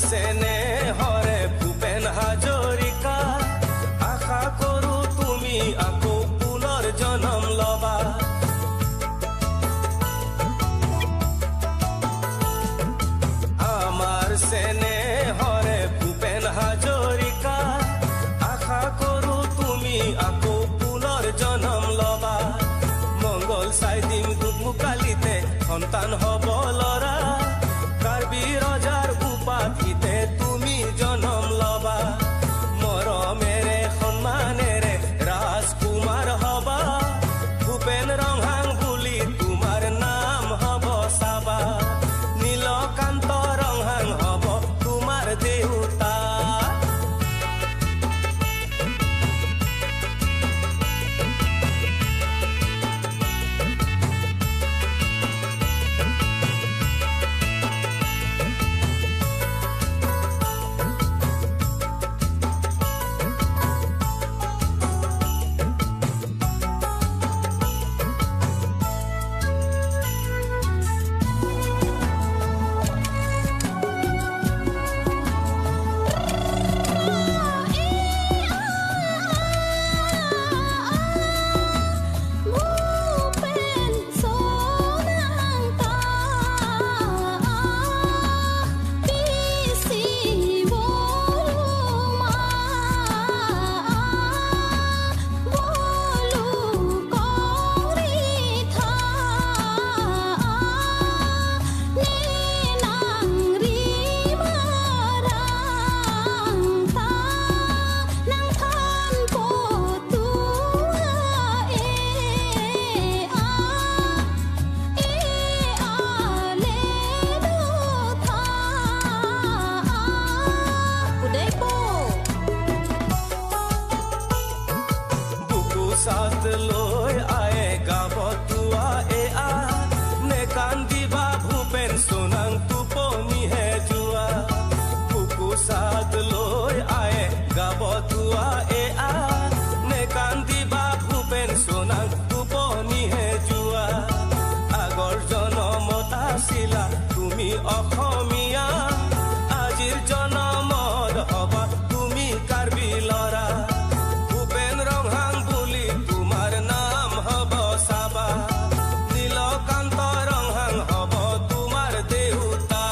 চেনেহৰে ভূপেন হাজৰিকা আশা কৰো তুমি আকৌ পুনৰ জনম লবা আমাৰ চেনেহৰে ভূপেন হাজৰিকা আশা কৰো তুমি আকৌ পুনৰ জনম লবা মংগল চাই দিম দুখমুকালিতে সন্তান হব লৰা কাৰ্বি ৰজাৰ উপাধিতে তুমি জনম লবা মৰমেৰে সন্মানেৰে ৰাজকুমাৰ হবা ভূপেন ৰংহাং বুলি তোমাৰ নাম হব চাবা নীলকান্ত ৰংহাং হব তোমাৰ দেউতা साथ লৈ আয়ে গাবতুয়া এ আ নে কান্দিবা ভূপেন সোনাং টোপনিহে যোৱা বুকু সাথ লৈ আয়ে গাবতুয়া এ আ নে কান্দিবা ভূপেন সোনাং টোপনিহে যোৱা আগৰ জনমত আছিলা তুমি অসমীয়া আজিৰ জনমত হবা তুমি কাৰ্বি লৰা ভূপেন ৰংহাং তোমাৰ নাম হব চাবা নীলকান্ত ৰংহাং হব তোমাৰ দেউতা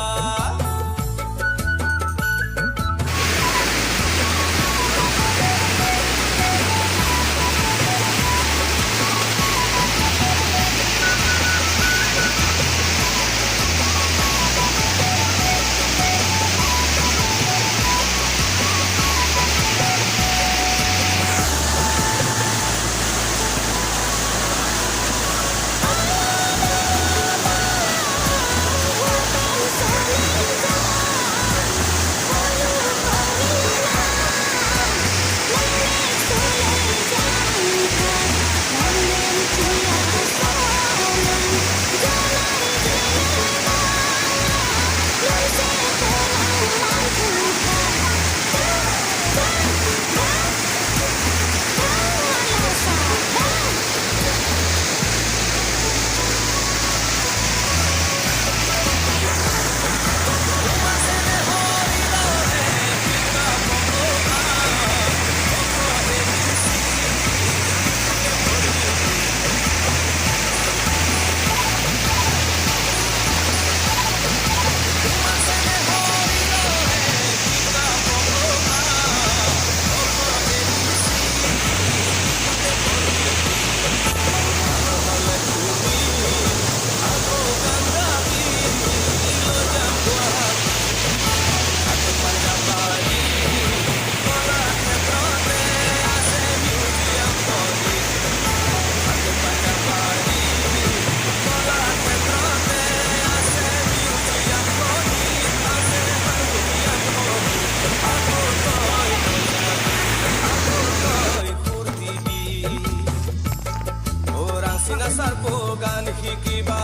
গান শিকিবা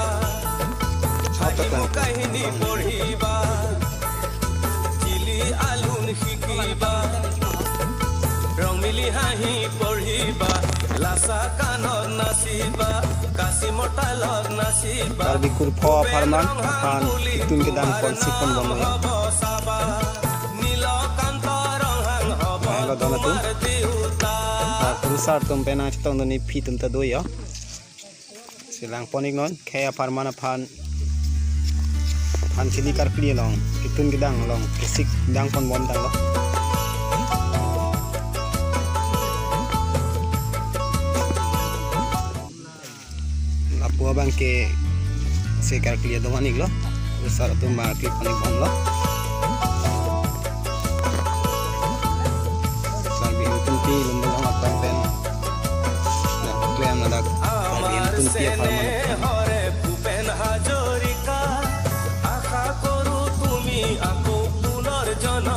কাহিনী পঢ়িবা জিলি আলুন শিকিবা ৰং মিলি হাঁহি পঢ়িবা লাচা কানত নাচিবা কাশি মতালত নাচিবা Bikur Pawa Farman akan hitung ke dan konsisten tu rusar tum pena chitong tu ni phi tum ta doi yo silang ponik non kaya parmana pan chili kar kli long kitun gidang long kisik dang pon bom dang lo lapua bang ke sekar kli do manik lo rusar tum ba kli ponik bom lo pi lumbang atang pen na klaim na dak bagian tun pia farman hore Bhupen Hazarika আশা কৰো তুমি আকৌ পুনৰ জন্ম